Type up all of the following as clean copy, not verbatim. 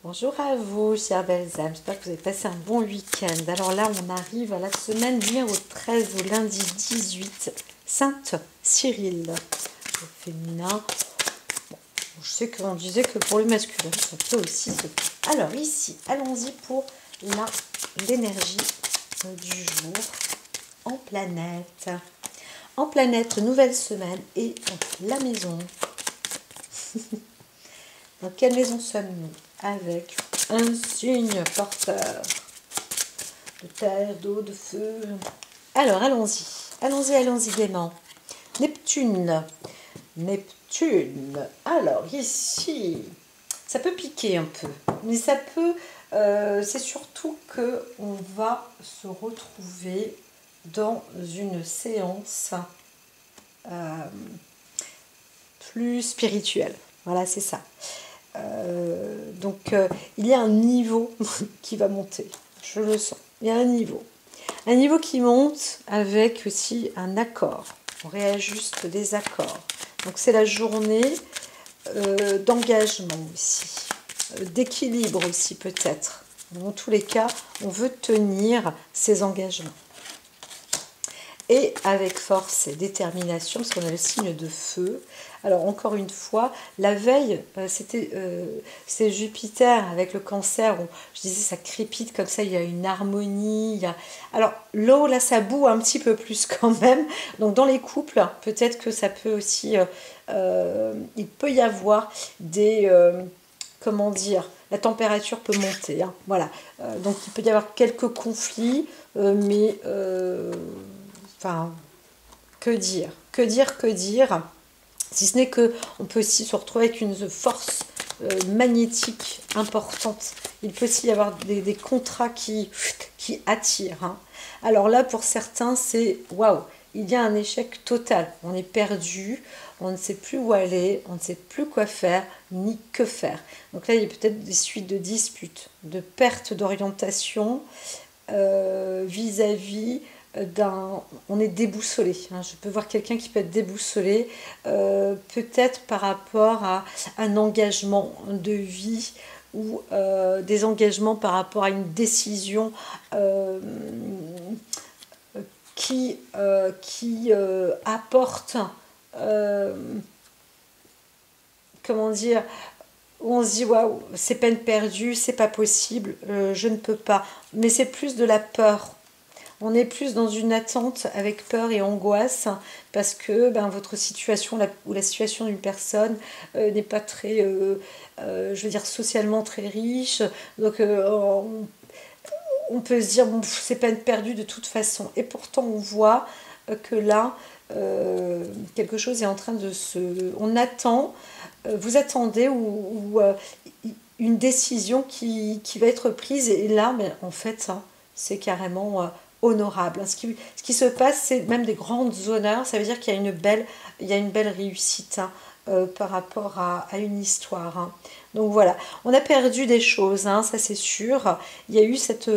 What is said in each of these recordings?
Bonjour à vous, chères belles âmes. J'espère que vous avez passé un bon week-end. Alors là, on arrive à la semaine numéro 13, au lundi 18, Sainte Cyril. Le féminin. Bon, je sais qu'on disait que pour le masculin, ça peut aussi se faire. Alors ici, allons-y pour l'énergie du jour en planète. En planète, nouvelle semaine et la maison. Dans quelle maison sommes-nous? Avec un signe porteur de terre, d'eau, de feu. Alors, allons-y. Allons-y gaiement. Neptune. Neptune. Alors, ici, ça peut piquer un peu. Mais ça peut... c'est surtout qu'on va se retrouver dans une séance plus spirituelle. Voilà, c'est ça. Donc, il y a un niveau qui va monter. Je le sens. Il y a un niveau. Un niveau qui monte avec aussi un accord. On réajuste des accords. Donc, c'est la journée d'engagement aussi. D'équilibre aussi, peut-être. Dans tous les cas, on veut tenir ses engagements. Et avec force et détermination, parce qu'on a le signe de feu. Alors, encore une fois, la veille, c'est Jupiter avec le cancer. Je disais, ça crépite comme ça, il y a une harmonie. Alors, l'eau, là, ça bout un petit peu plus quand même. Donc, dans les couples, peut-être que ça peut aussi... il peut y avoir des... comment dire, la température peut monter. Hein, voilà. Donc, il peut y avoir quelques conflits, mais... enfin, que dire, si ce n'est qu'on peut aussi se retrouver avec une force magnétique importante. Il peut aussi y avoir des contrats qui attirent. Hein. Alors là, pour certains, c'est waouh, il y a un échec total. On est perdu, on ne sait plus où aller, on ne sait plus quoi faire, ni que faire. Donc là, il y a peut-être des suites de disputes, de perte d'orientation vis-à-vis on est déboussolé. Hein. Je peux voir quelqu'un qui peut être déboussolé, peut-être par rapport à un engagement de vie ou des engagements par rapport à une décision qui apporte, comment dire, où on se dit waouh, c'est peine perdue, c'est pas possible, je ne peux pas. Mais c'est plus de la peur. On est plus dans une attente avec peur et angoisse parce que votre situation ou la situation d'une personne n'est pas très, je veux dire, socialement très riche. Donc, on peut se dire, bon, c'est peine perdue de toute façon. Et pourtant, on voit que là, quelque chose est en train de se... On attend, vous attendez ou une décision qui va être prise. Et là, en fait, hein, c'est carrément... honorable. Ce qui se passe, c'est même des grandes honneurs. Ça veut dire qu'il y a une belle réussite hein, par rapport à une histoire. Hein. Donc voilà, on a perdu des choses, hein, ça c'est sûr. Il y a eu cette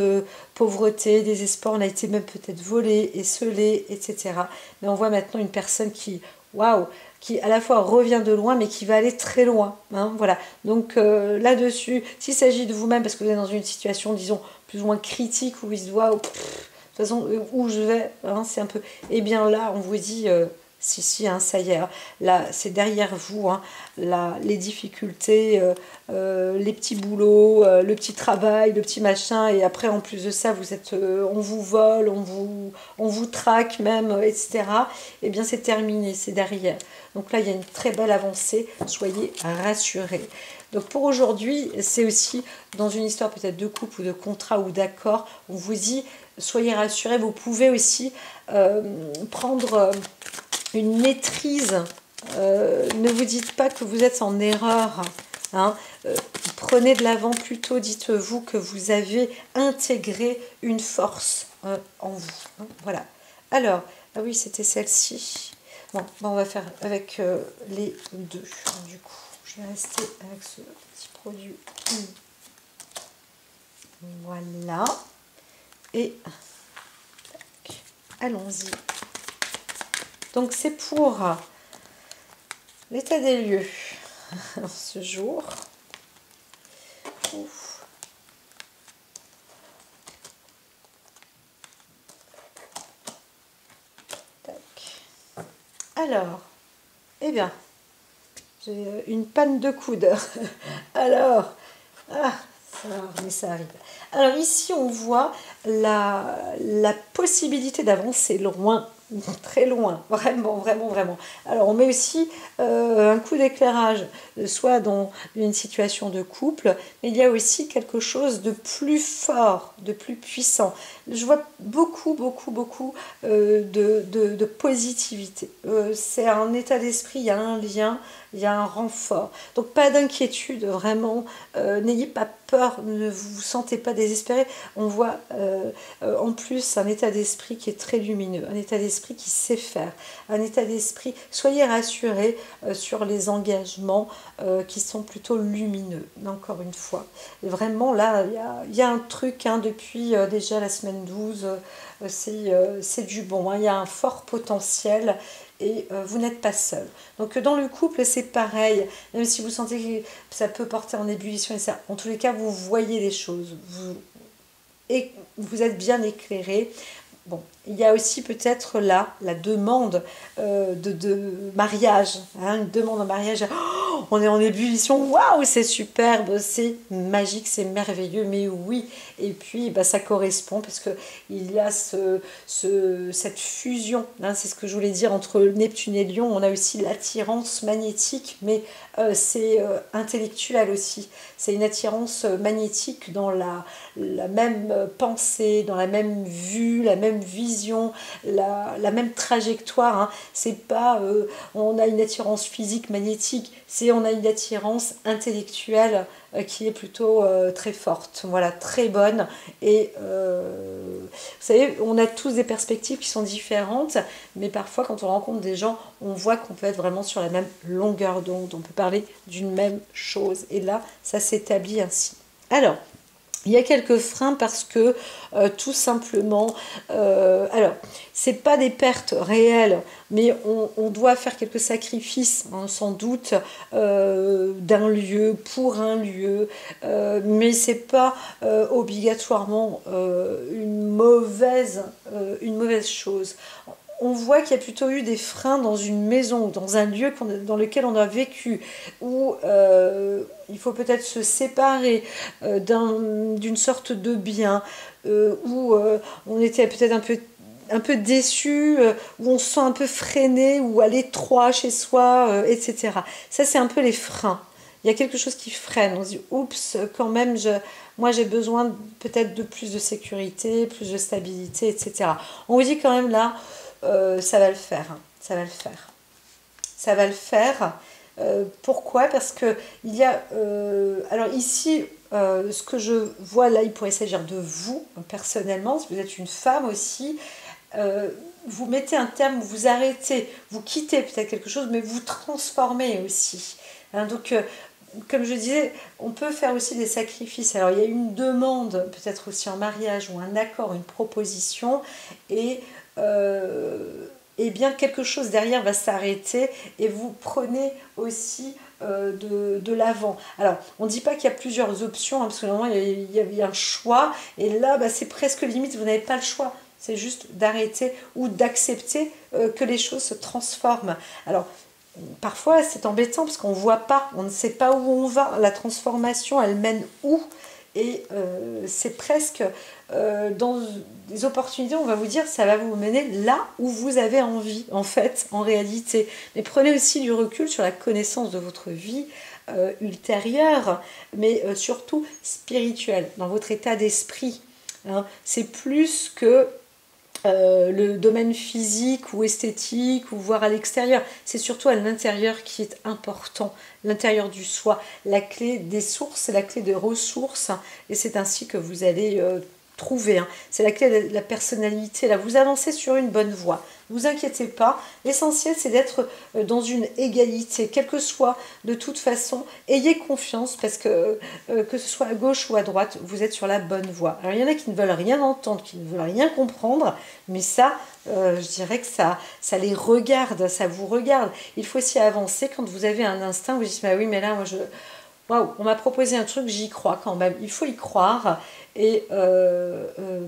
pauvreté, désespoir, on a été même peut-être volé, esseulé, etc. Mais on voit maintenant une personne qui, waouh, qui à la fois revient de loin, mais qui va aller très loin. Hein, voilà. Donc là-dessus, s'il s'agit de vous-même, parce que vous êtes dans une situation, disons, plus ou moins critique, où il se doit... De toute façon, où je vais, hein, c'est un peu... Eh bien là, on vous dit, si, hein, ça y est, hein, là, c'est derrière vous, hein, là, les difficultés, les petits boulots, le petit travail, le petit machin, et après, en plus de ça, vous êtes, on vous vole, on vous traque même, etc. Eh bien, c'est terminé, c'est derrière. Donc là, il y a une très belle avancée, soyez rassurés. Donc pour aujourd'hui, c'est aussi dans une histoire peut-être de couple ou de contrat ou d'accord, on vous dit, soyez rassurés, vous pouvez aussi prendre une maîtrise. Ne vous dites pas que vous êtes en erreur. Hein. Prenez de l'avant plutôt, dites-vous que vous avez intégré une force en vous. Hein. Voilà. Alors, ah oui, c'était celle-ci. Bon, on va faire avec les deux, du coup. Je vais rester avec ce petit produit. Voilà. Et allons-y. Donc, c'est pour l'état des lieux ce jour. Ouf. Tac. Alors, eh bien, j'ai une panne de coude. Alors, ah, mais ça arrive. Alors ici, on voit la possibilité d'avancer loin, très loin, vraiment, vraiment, vraiment. Alors on met aussi un coup d'éclairage, soit dans une situation de couple, mais il y a aussi quelque chose de plus fort, de plus puissant. Je vois beaucoup, beaucoup, beaucoup de positivité. C'est un état d'esprit, il y a un lien, il y a un renfort. Donc pas d'inquiétude, vraiment, n'ayez pas peur, ne vous sentez pas désespéré. On voit en plus un état d'esprit qui est très lumineux, un état d'esprit qui sait faire, un état d'esprit, soyez rassurés sur les engagements qui sont plutôt lumineux, encore une fois. Et vraiment là, il y a un truc depuis déjà la semaine 12, c'est du bon, hein, il y a un fort potentiel et vous n'êtes pas seul. Donc dans le couple, c'est pareil, même si vous sentez que ça peut porter en ébullition, et ça, en tous les cas, vous voyez les choses, et vous êtes bien éclairé. Bon, il y a aussi peut-être là la demande de mariage, hein, une demande en mariage. Oh, on est en ébullition, waouh, c'est superbe, c'est magique, c'est merveilleux, mais oui. Et puis bah, ça correspond parce que il y a cette fusion, hein, c'est ce que je voulais dire, entre Neptune et Lion. On a aussi l'attirance magnétique, mais c'est intellectuel aussi. C'est une attirance magnétique dans la même pensée, dans la même vue, la même vision, la même trajectoire. Hein. C'est pas on a une attirance physique magnétique, c'est on a une attirance intellectuelle qui est plutôt très forte, voilà, très bonne. Et vous savez, on a tous des perspectives qui sont différentes, mais parfois quand on rencontre des gens, on voit qu'on peut être vraiment sur la même longueur d'onde, on peut parler d'une même chose. Et là, ça s'établit ainsi. Alors, il y a quelques freins parce que tout simplement, alors c'est pas des pertes réelles, mais on doit faire quelques sacrifices, hein, sans doute, d'un lieu pour un lieu, mais c'est pas obligatoirement une mauvaise chose. On voit qu'il y a plutôt eu des freins dans une maison ou dans un lieu dans lequel on a vécu, où il faut peut-être se séparer d'une sorte de bien, où on était peut-être un peu déçu, où on se sent un peu freiné ou à l'étroit chez soi, etc. Ça, c'est un peu les freins. Il y a quelque chose qui freine. On se dit, oups, quand même, moi j'ai besoin peut-être de plus de sécurité, plus de stabilité, etc. On vous dit quand même là, ça va le faire, hein, ça va le faire. Ça va le faire. Pourquoi? Parce que il y a... alors ici, ce que je vois là, il pourrait s'agir de vous, personnellement, si vous êtes une femme aussi. Vous mettez un terme, vous arrêtez, vous quittez peut-être quelque chose, mais vous transformez aussi. Hein, donc, comme je disais, on peut faire aussi des sacrifices. Alors, il y a une demande, peut-être aussi en mariage, ou un accord, une proposition, et bien quelque chose derrière va s'arrêter, et vous prenez aussi de l'avant. Alors, on ne dit pas qu'il y a plusieurs options, hein, parce que normalement, il y a un choix, et là, bah, c'est presque limite, vous n'avez pas le choix. C'est juste d'arrêter ou d'accepter que les choses se transforment. Alors, parfois, c'est embêtant parce qu'on ne voit pas, on ne sait pas où on va. La transformation, elle mène où? Et c'est presque dans des opportunités, on va vous dire, ça va vous mener là où vous avez envie, en fait, en réalité. Mais prenez aussi du recul sur la connaissance de votre vie ultérieure, mais surtout spirituelle, dans votre état d'esprit. Hein. C'est plus que le domaine physique ou esthétique ou voir à l'extérieur, c'est surtout à l'intérieur qui est important, l'intérieur du soi, la clé des sources, la clé des ressources, et c'est ainsi que vous allez trouver, hein. C'est la clé de la personnalité, là vous avancez sur une bonne voie, ne vous inquiétez pas, l'essentiel c'est d'être dans une égalité, quelle que soit de toute façon, ayez confiance parce que ce soit à gauche ou à droite, vous êtes sur la bonne voie. Alors il y en a qui ne veulent rien entendre, qui ne veulent rien comprendre, mais ça, je dirais que ça les regarde, ça vous regarde. Il faut aussi avancer quand vous avez un instinct, vous dites, bah oui, mais là, moi, waouh, on m'a proposé un truc, j'y crois quand même. Il faut y croire. Et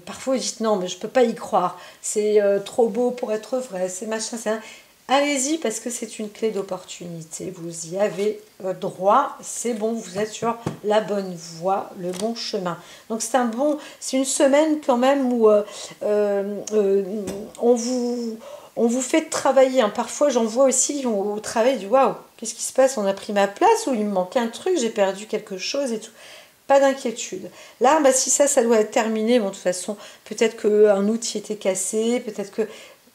parfois, vous dites non, mais je peux pas y croire. C'est trop beau pour être vrai. C'est machin. Allez-y parce que c'est une clé d'opportunité. Vous y avez droit. C'est bon, vous êtes sur la bonne voie, le bon chemin. Donc c'est une semaine quand même où on vous fait travailler. Hein. Parfois, j'en vois aussi au travail du waouh, qu'est-ce qui se passe? On a pris ma place ou il me manque un truc, j'ai perdu quelque chose et tout. Pas d'inquiétude. Là, bah, si ça doit être terminé, bon, de toute façon, peut-être qu'un outil était cassé, peut-être que...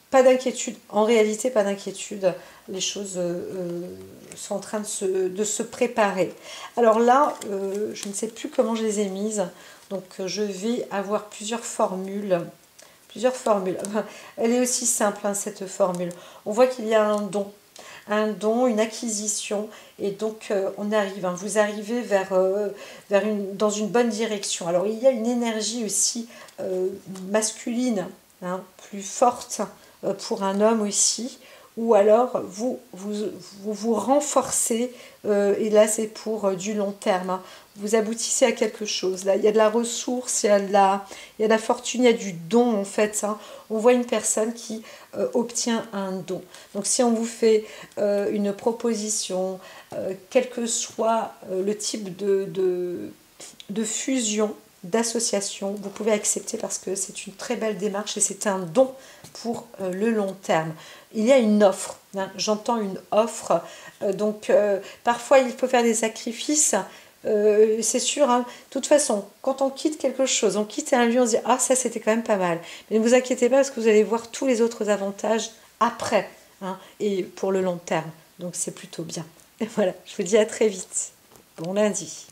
Pas d'inquiétude. En réalité, pas d'inquiétude. Les choses sont en train de se préparer. Alors là, je ne sais plus comment je les ai mises. Donc, je vais avoir plusieurs formules. Plusieurs formules. Elle est aussi simple, hein, cette formule. On voit qu'il y a un don, une acquisition, et donc on arrive, hein, vous arrivez dans une bonne direction. Alors il y a une énergie aussi masculine, hein, plus forte pour un homme aussi, ou alors vous renforcez, et là c'est pour du long terme, hein. Vous aboutissez à quelque chose. Là, il y a de la ressource, il y a de la fortune, il y a du don en fait. Hein. On voit une personne qui obtient un don. Donc si on vous fait une proposition, quel que soit le type de fusion, d'association, vous pouvez accepter parce que c'est une très belle démarche et c'est un don pour le long terme. Il y a une offre, hein, j'entends une offre, donc parfois il faut faire des sacrifices. C'est sûr, hein. De toute façon, quand on quitte quelque chose, on quitte un lieu, on se dit ah ça c'était quand même pas mal. Mais ne vous inquiétez pas parce que vous allez voir tous les autres avantages après, hein, et pour le long terme. Donc c'est plutôt bien. Et voilà, je vous dis à très vite. Bon lundi.